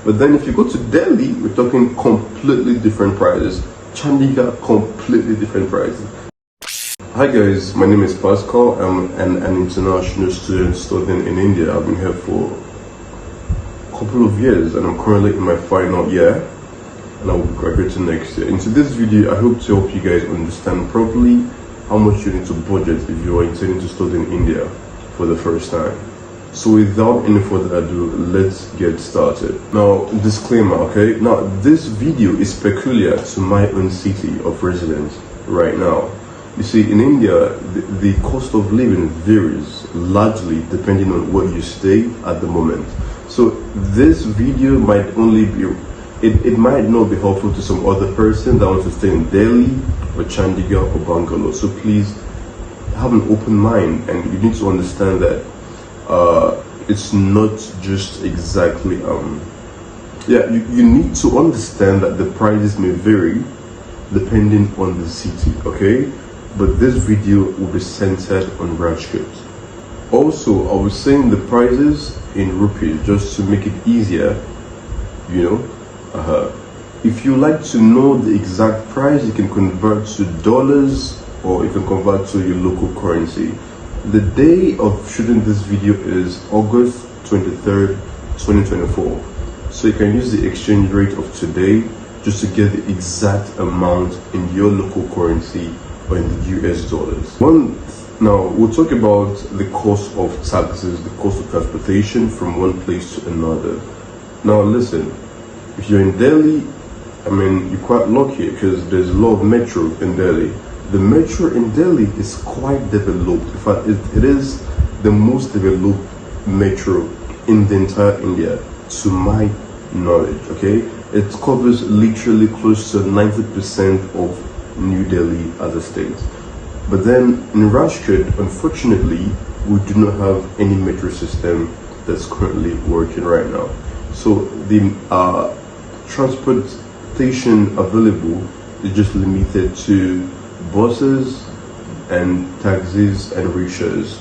But then if you go to Delhi, we're talking completely different prices. Chandigarh, completely different prices. Hi guys, my name is Pascal. I'm an international student studying in India. I've been here for a couple of years and I'm currently in my final year and I will be graduating next year. In today's video, I hope to help you guys understand properly how much you need to budget if you are intending to study in India for the first time. So without any further ado, let's get started. Now, disclaimer, okay? Now, this video is peculiar to my own city of residence right now. You see, in India, the cost of living varies largely depending on where you stay at the moment. So this video might only be, it might not be helpful to some other person that wants to stay in Delhi or Chandigarh or Bangalore. So please have an open mind and you need to understand that it's not just exactly, you need to understand that the prices may vary depending on the city, okay? But this video will be centered on Rajkot. Also, I was saying the prices in rupees just to make it easier, you know. If you like to know the exact price, you can convert to dollars or you can convert to your local currency. The day of shooting this video is August 23rd, 2024. So you can use the exchange rate of today just to get the exact amount in your local currency or in the US dollars. Now, we'll talk about the cost of taxes, the cost of transportation from one place to another. Now listen, if you're in Delhi, I mean, you're quite lucky because there's a lot of metro in Delhi. The metro in Delhi is quite developed. In fact, it is the most developed metro in the entire India, to my knowledge, okay? It covers literally close to 90% of New Delhi as a state. But then in Rajkot, unfortunately, we do not have any metro system that's currently working right now. So the transportation available is just limited to buses and taxis and rickshaws.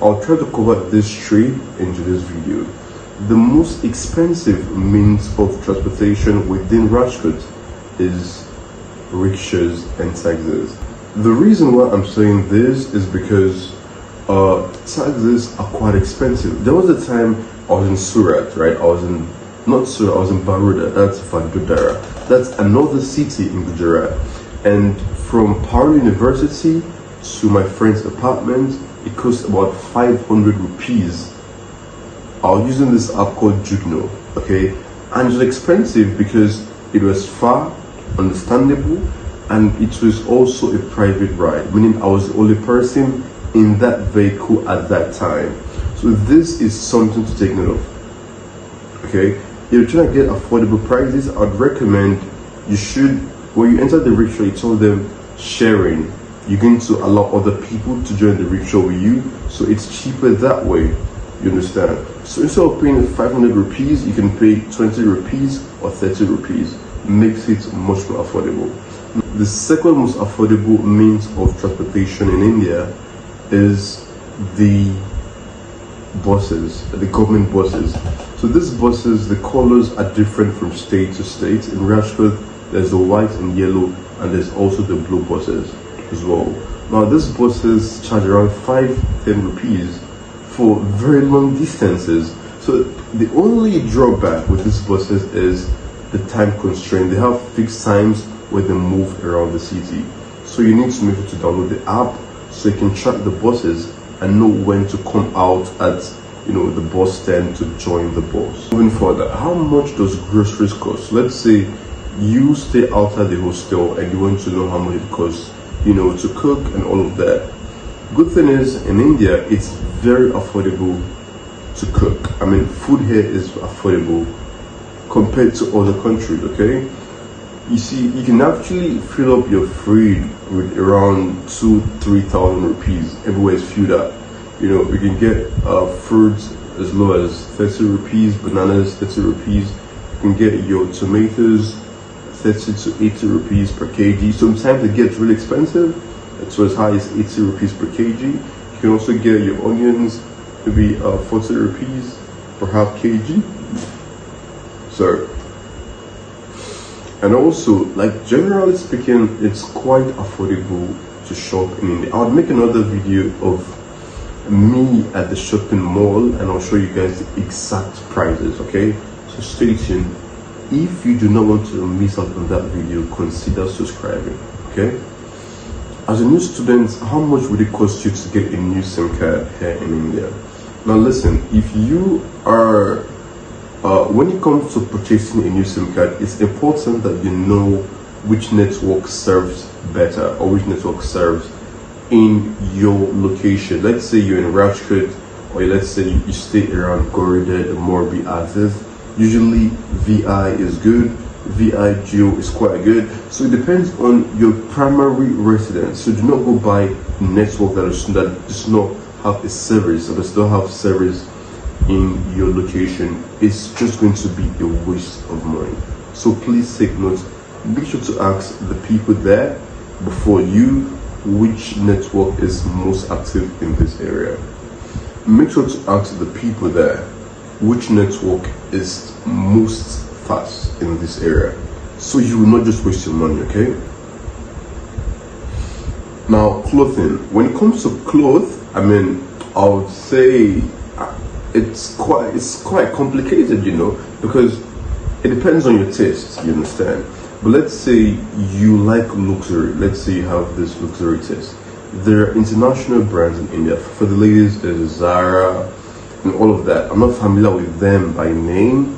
I'll try to cover this three into this video. The most expensive means of transportation within Rajkot is rickshaws and taxis. The reason why I'm saying this is because taxis are quite expensive. There was a time I was in Surat, right? I was in Baroda, that's Vadodara. That's another city in Gujarat. And from Paro University to my friend's apartment, it cost about 500 rupees. I was using this app called Jugno, okay? And it was expensive because it was far, understandable, and it was also a private ride, meaning I was the only person in that vehicle at that time. So this is something to take note of, okay? If you're trying to get affordable prices, I'd recommend you should, when you enter the rickshaw, you tell them sharing. You're going to allow other people to join the rickshaw with you, so it's cheaper that way, you understand? So instead of paying 500 rupees, you can pay 20 rupees or 30 rupees. Makes it much more affordable. The second most affordable means of transportation in India is the buses, the government buses. So these buses, the colors are different from state to state. In Rajkot, there's the white and yellow, and there's also the blue buses as well. Now these buses charge around 5-10 rupees for very long distances. So the only drawback with these buses is the time constraint. They have fixed times where they move around the city. So you need to make sure to download the app so you can track the buses and know when to come out at, you know, the bus stand to join the bus. Moving further, how much does groceries cost? Let's say you stay outside the hostel and you want to know how much it costs, you know, to cook and all of that. Good thing is, in India, it's very affordable to cook. I mean, food here is affordable compared to other countries, okay? You see, you can actually fill up your fridge with around 2,000-3,000 rupees. Everywhere is filled up. You know, you can get fruits as low as 30 rupees, bananas 30 rupees. You can get your tomatoes 30 to 80 rupees per kg. Sometimes it gets really expensive, it's as high as 80 rupees per kg. You can also get your onions maybe 40 rupees per half kg. So, and also, like generally speaking, it's quite affordable to shop in India. I'll make another video of me at the shopping mall and I'll show you guys the exact prices, okay? So stay tuned. If you do not want to miss out on that video, consider subscribing, okay? As a new student, how much would it cost you to get a new SIM card here in India? Now listen, if you are, when it comes to purchasing a new SIM card, it's important that you know which network serves better or which network serves in your location. Let's say you're in Rajkot, or let's say you stay around Goregaon, Morbi, Aziz. Usually VI is good, VI Geo is quite good. So it depends on your primary residence. So do not go buy network that does not have a service or does not have service in your location. It's just going to be a waste of money. So please take note. Make sure to ask the people there before you which network is most active in this area. Make sure to ask the people there which network is most fast in this area, so you will not just waste your money, okay? Now, clothing. When it comes to clothes, I mean, I would say it's quite complicated, you know, because it depends on your taste, you understand? But let's say you like luxury. Let's say you have this luxury taste. There are international brands in India. For the ladies, there's Zara and all of that. I'm not familiar with them by name.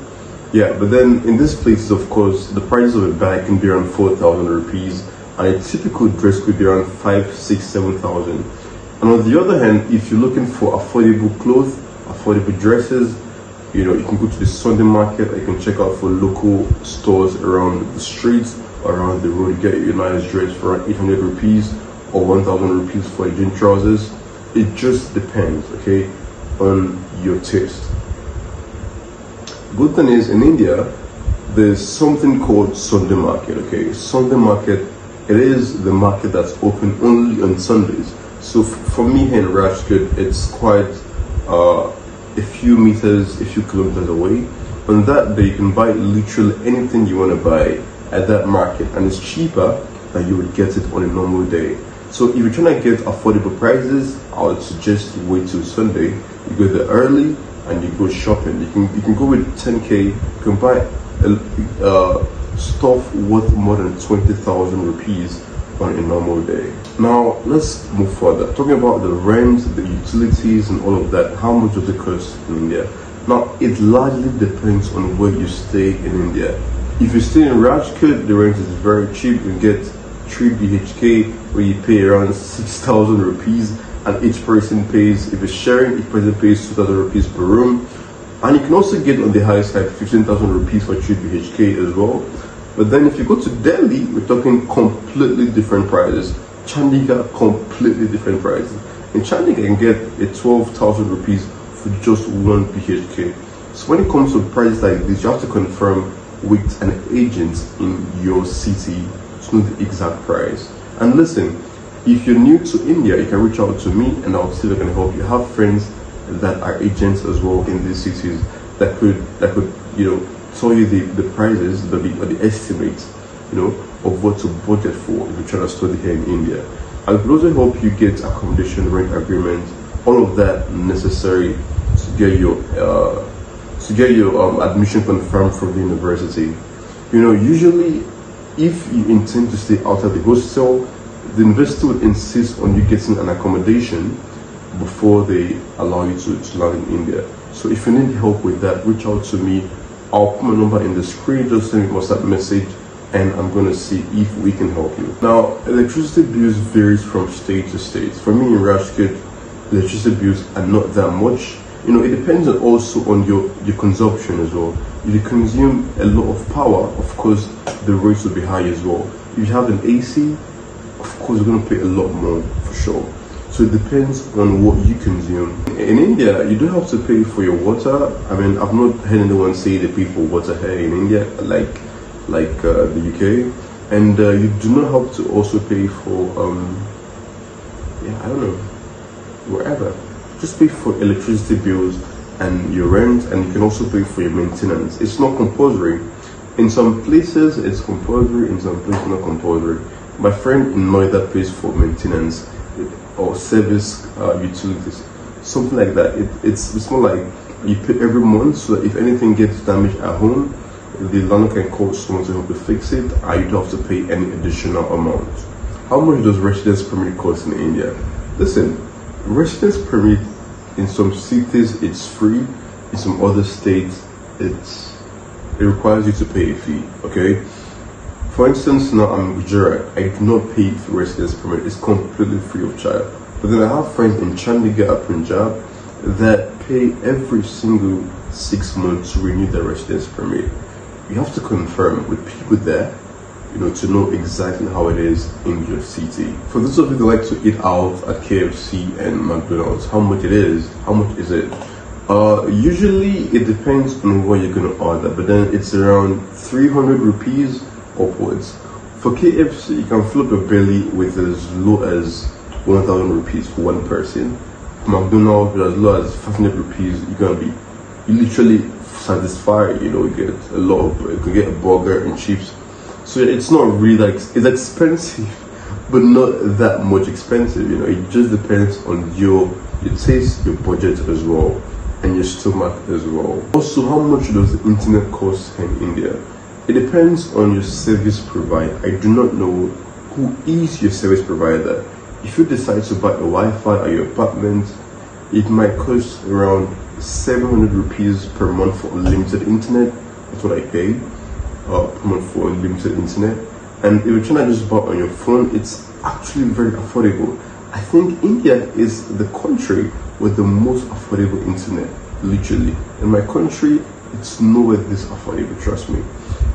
Yeah, but then in these places, of course, the price of a bag can be around 4,000 rupees, and a typical dress could be around 5, 6, 7,000. And on the other hand, if you're looking for affordable clothes, affordable dresses, you know, you can go to the Sunday market, or you can check out for local stores around the streets or around the road. You get your nice dress for around 800 rupees or 1,000 rupees for jean trousers. It just depends, okay, on your taste. Good thing is, in India, there's something called Sunday market, okay? Sunday market, it is the market that's open only on Sundays. So for me here in Rajkot, it's quite a few meters, a few kilometers away. On that day, you can buy literally anything you want to buy at that market, and it's cheaper than you would get it on a normal day. So if you're trying to get affordable prices, I would suggest you wait till Sunday. You go there early and you go shopping. You can go with 10k. You can buy stuff worth more than 20,000 rupees on a normal day. Now let's move further, talking about the rent, the utilities and all of that. How much does it cost in India? Now it largely depends on where you stay in India. If you stay in Rajkot, the rent is very cheap. You get 3 BHK where you pay around 6,000 rupees, and each person pays, if you're sharing, each person pays 2,000 rupees per room. And you can also get on the high side 15,000 rupees for 3 BHK as well. But then if you go to Delhi, we're talking completely different prices. Chandigarh, completely different prices. In Chandigarh, you can get a 12,000 rupees for just 1 BHK. So when it comes to prices like this, you have to confirm with an agent in your city to know the exact price. And listen, if you're new to India, you can reach out to me and I'll see if I can help you. Have friends that are agents as well in these cities that could you know, tell you the prices, or the estimates, you know, of what to budget for if you're trying to study here in India. I could also help you get accommodation, rent agreement, all of that necessary to get your admission confirmed from the university. You know, usually if you intend to stay outside the hostel, the university would insist on you getting an accommodation before they allow you to land in India. So if you need help with that, reach out to me. I'll put my number in the screen, just send me a WhatsApp message and I'm going to see if we can help you. Now, electricity bills varies from state to state. For me in Rajkot, electricity bills are not that much. You know, it depends also on your consumption as well. If you consume a lot of power, of course, the rates will be high as well. If you have an AC, of course, you're going to pay a lot more for sure. So it depends on what you consume. In India, you don't have to pay for your water. I mean, I've not heard anyone say they pay for water here in India, like the UK. And you do not have to also pay for, I don't know, wherever. Just pay for electricity bills and your rent, and you can also pay for your maintenance. It's not compulsory. In some places it's compulsory, in some places not compulsory. My friend in Noida pays for maintenance or service utilities, something like that. It's more like you pay every month, so that if anything gets damaged at home, the landlord can call someone to help you fix it, and you don't have to pay any additional amount. How much does residence permit cost in India? Listen, residence permit in some cities it's free, in some other states it requires you to pay a fee. Okay, for instance, now I'm in Gujarat, I do not pay for residence permit, it's completely free of charge. But then I have friends in Chandigarh, Punjab, that pay every single 6 months to renew their residence permit. You have to confirm with people there, to know exactly how it is in your city. For those of you that like to eat out at KFC and McDonald's, how much is it? Usually it depends on what you're gonna order, but then it's around 300 rupees upwards. For KFC, you can fill up your belly with as low as 1,000 rupees for one person. For McDonald's, with as low as 500 rupees, you literally satisfied. You get a lot of, you can get a burger and chips. So it's not really like, it's expensive, but not that much expensive. It just depends on your taste, your budget as well, and your stomach as well. Also, how much does the internet cost in India? It depends on your service provider. I do not know who is your service provider. If you decide to buy a Wi-Fi at your apartment, it might cost around 700 rupees per month for unlimited internet. That's what I pay per month for unlimited internet. And if you're trying to just buy on your phone, it's actually very affordable. I think India is the country with the most affordable internet, literally. In my country, it's nowhere this affordable, trust me.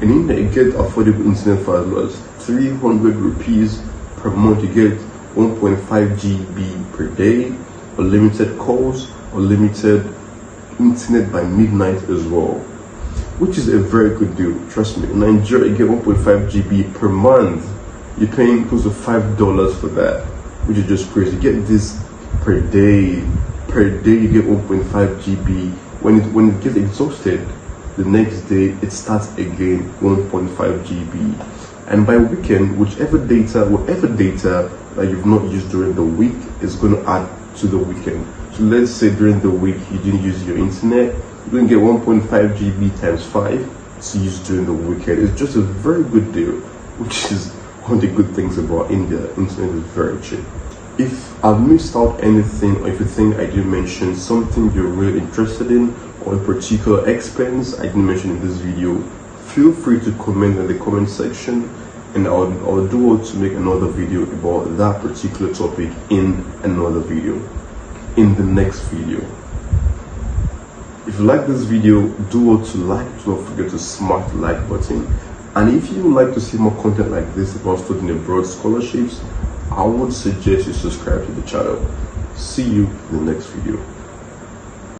In India, you get affordable internet for as low as 300 rupees per month. You get 1.5 GB per day, unlimited calls, unlimited internet by midnight as well, which is a very good deal, trust me. In Nigeria, you get 1.5 GB per month. You're paying close to $5 for that, which is just crazy. You get this per day. Per day, you get 1.5 GB. When it gets exhausted, the next day it starts again, 1.5 GB. And by weekend, whatever data that you've not used during the week is going to add to the weekend. So let's say during the week you didn't use your internet, you're going to get 1.5 GB times 5 to use during the weekend. It's just a very good deal, which is one of the good things about India. Internet is very cheap. If I've missed out anything, or if you think I didn't mention something you're really interested in, or a particular expense I didn't mention in this video, feel free to comment in the comment section, and I'll do well to make another video about that particular topic in another video, in the next video. If you like this video, do well to like, don't forget to smash the like button. And if you would like to see more content like this about studying abroad scholarships, I would suggest you subscribe to the channel. See you in the next video.